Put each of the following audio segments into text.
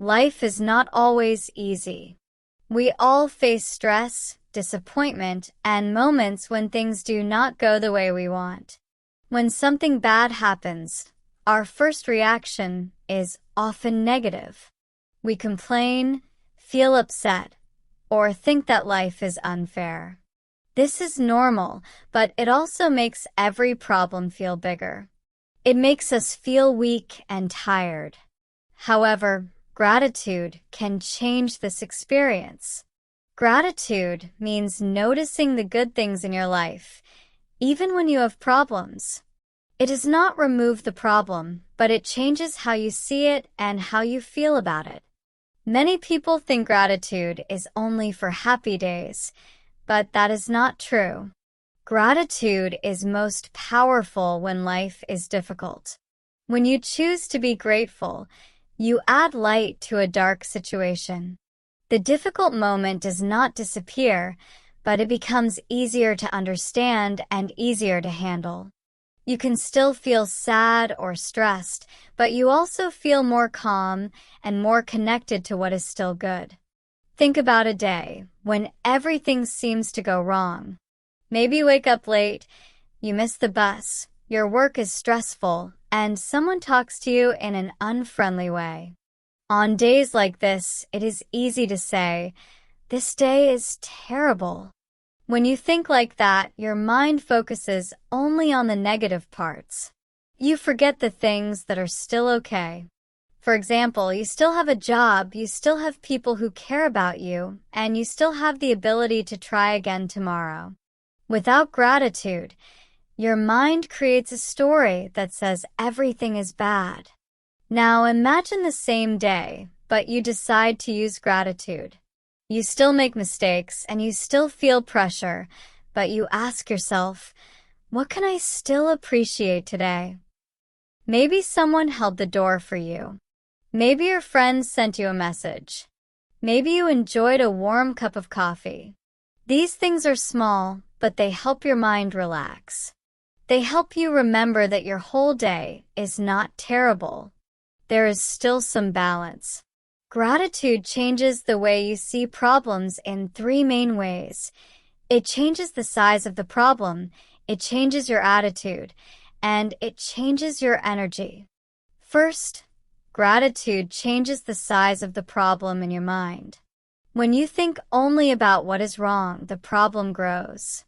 Life is not always easy. We all face stress, disappointment, and moments when things do not go the way we want. When something bad happens, our first reaction is often negative. We complain, feel upset, or think that life is unfair. This is normal, but it also makes every problem feel bigger. It makes us feel weak and tired. However, gratitude can change this experience. Gratitude means noticing the good things in your life, even when you have problems. It does not remove the problem, but it changes how you see it and how you feel about it. Many people think gratitude is only for happy days, but that is not true. Gratitude is most powerful when life is difficult. When you choose to be grateful, you add light to a dark situation. The difficult moment does not disappear, but it becomes easier to understand and easier to handle. You can still feel sad or stressed, but you also feel more calm and more connected to what is still good. Think about a day when everything seems to go wrong. Maybe you wake up late, you miss the bus, your work is stressful, and someone talks to you in an unfriendly way. On days like this, it is easy to say, "This day is terrible." When you think like that, your mind focuses only on the negative parts. You forget the things that are still okay. For example, you still have a job, you still have people who care about you, and you still have the ability to try again tomorrow. Without gratitude, your mind creates a story that says everything is bad. Now imagine the same day, but you decide to use gratitude. You still make mistakes and you still feel pressure, but you ask yourself, what can I still appreciate today? Maybe someone held the door for you. Maybe your friend sent you a message. Maybe you enjoyed a warm cup of coffee. These things are small, but they help your mind relax. They help you remember that your whole day is not terrible. There is still some balance. Gratitude changes the way you see problems in three main ways. It changes the size of the problem, it changes your attitude, and it changes your energy. First, gratitude changes the size of the problem in your mind. When you think only about what is wrong, the problem grows.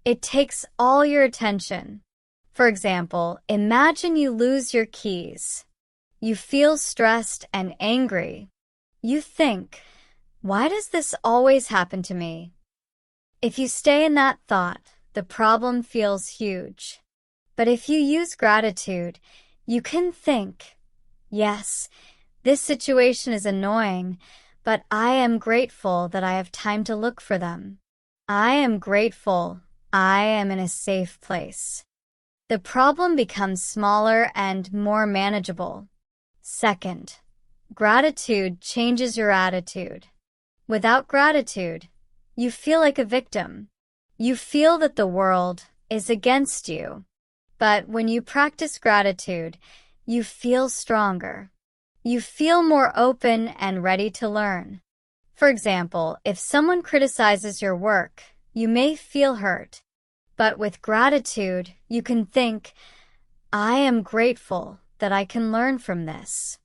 It takes all your attention. For example, imagine you lose your keys. You feel stressed and angry. You think, why does this always happen to me? If you stay in that thought, the problem feels huge. But if you use gratitude, you can think, yes, this situation is annoying, but I am grateful that I have time to look for them. I am grateful I am in a safe place. The problem becomes smaller and more manageable. Second, gratitude changes your attitude. Without gratitude, you feel like a victim. You feel that the world is against you. But when you practice gratitude, you feel stronger. You feel more open and ready to learn. For example, if someone criticizes your work, you may feel hurt. But with gratitude, you can think, I am grateful that I can learn from this.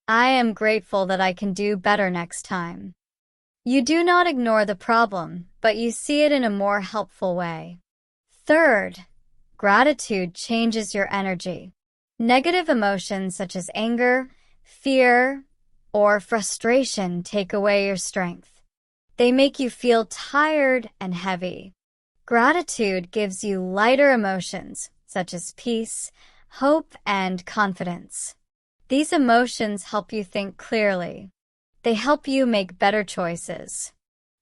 I am grateful that I can do better next time. You do not ignore the problem, but you see it in a more helpful way. Third, gratitude changes your energy. Negative emotions such as anger, fear, or frustration take away your strength. They make you feel tired and heavy. Gratitude gives you lighter emotions such as peace, hope, and confidence. These emotions help you think clearly. They help you make better choices.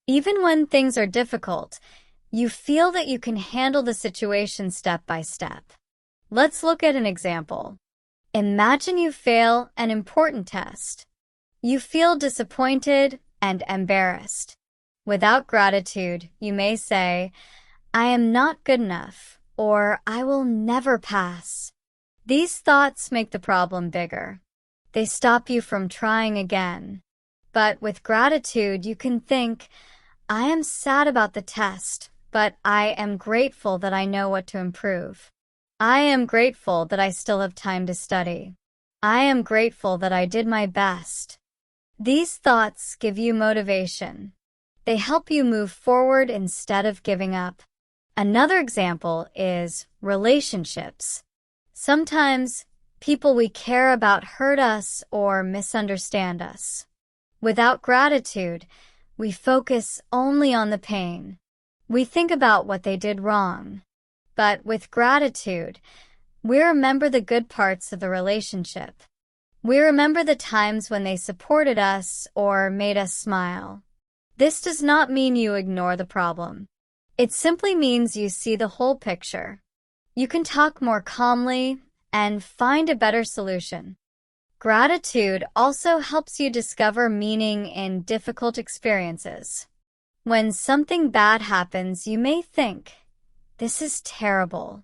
Even when things are difficult, you feel that you can handle the situation step by step. Let's look at an example. Imagine you fail an important test. You feel disappointed and embarrassed. Without gratitude, you may say, I am not good enough, or I will never pass. These thoughts make the problem bigger. They stop you from trying again. But with gratitude, you can think, I am sad about the test, but I am grateful that I know what to improve. I am grateful that I still have time to study. I am grateful that I did my best. These thoughts give you motivation. They help you move forward instead of giving up. Another example is relationships. Sometimes people we care about hurt us or misunderstand us. Without gratitude, we focus only on the pain. We think about what they did wrong. But with gratitude, we remember the good parts of the relationship. We remember the times when they supported us or made us smile. This does not mean you ignore the problem. It simply means you see the whole picture. You can talk more calmly and find a better solution. Gratitude also helps you discover meaning in difficult experiences. When something bad happens, you may think, this is terrible.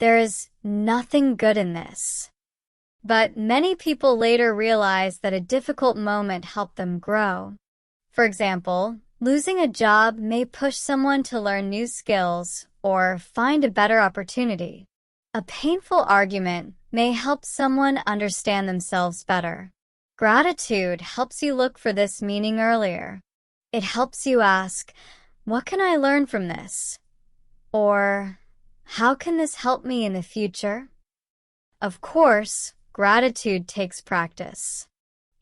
There is nothing good in this. But many people later realize that a difficult moment helped them grow. For example, losing a job may push someone to learn new skills or find a better opportunity. A painful argument may help someone understand themselves better. Gratitude helps you look for this meaning earlier. It helps you ask, what can I learn from this? Or, how can this help me in the future? Of course, gratitude takes practice.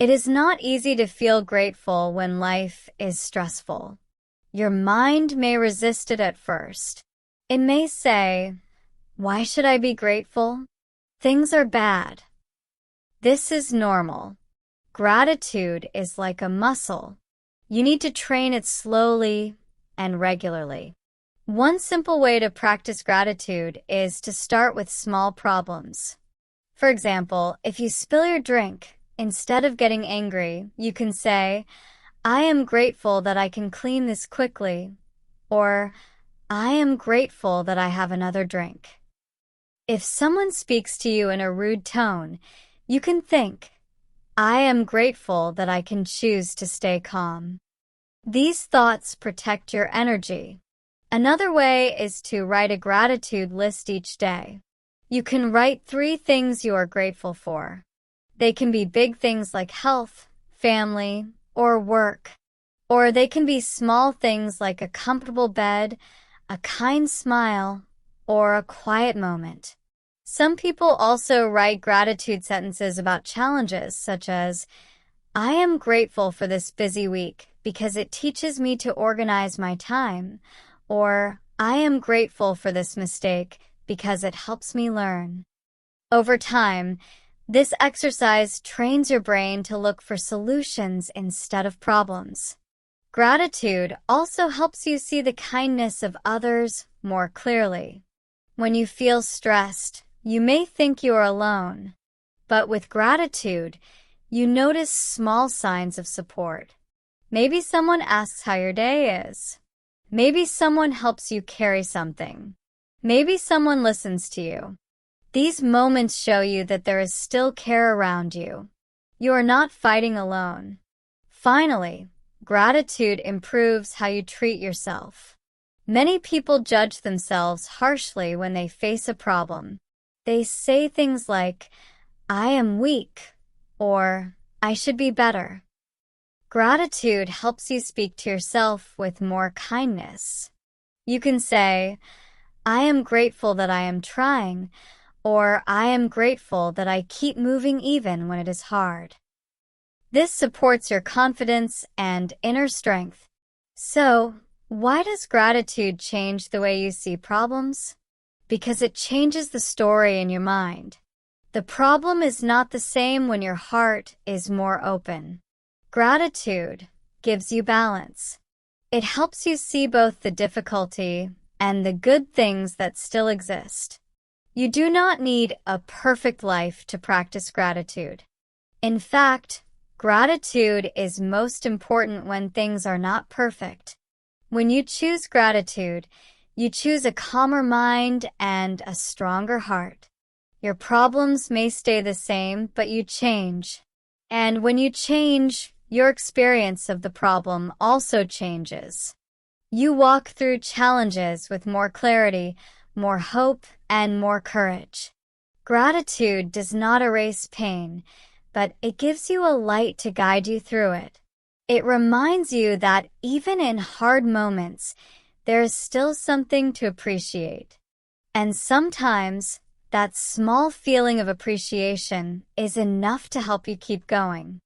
It is not easy to feel grateful when life is stressful. Your mind may resist it at first. It may say, why should I be grateful? Things are bad. This is normal. Gratitude is like a muscle. You need to train it slowly and regularly. One simple way to practice gratitude is to start with small problems. For example, if you spill your drink, instead of getting angry, you can say, I am grateful that I can clean this quickly, or I am grateful that I have another drink. If someone speaks to you in a rude tone, you can think, I am grateful that I can choose to stay calm. These thoughts protect your energy. Another way is to write a gratitude list each day. You can write 3 things you are grateful for. They can be big things like health, family, or work. Or they can be small things like a comfortable bed, a kind smile, or a quiet moment. Some people also write gratitude sentences about challenges, such as, I am grateful for this busy week because it teaches me to organize my time, or I am grateful for this mistake because it helps me learn. Over time, this exercise trains your brain to look for solutions instead of problems. Gratitude also helps you see the kindness of others more clearly. When you feel stressed, you may think you are alone, but with gratitude, you notice small signs of support. Maybe someone asks how your day is. Maybe someone helps you carry something. Maybe someone listens to you. These moments show you that there is still care around you. You are not fighting alone. Finally, gratitude improves how you treat yourself. Many people judge themselves harshly when they face a problem. They say things like, I am weak, or I should be better. Gratitude helps you speak to yourself with more kindness. You can say, I am grateful that I am trying, or I am grateful that I keep moving even when it is hard. This supports your confidence and inner strength. So, why does gratitude change the way you see problems? Because it changes the story in your mind. The problem is not the same when your heart is more open. Gratitude gives you balance. It helps you see both the difficulty and the good things that still exist. You do not need a perfect life to practice gratitude. In fact, gratitude is most important when things are not perfect. When you choose gratitude, you choose a calmer mind and a stronger heart. Your problems may stay the same, but you change. And when you change, your experience of the problem also changes. You walk through challenges with more clarity, more hope, and more courage. Gratitude does not erase pain, but it gives you a light to guide you through it. It reminds you that even in hard moments, there is still something to appreciate. And sometimes, that small feeling of appreciation is enough to help you keep going.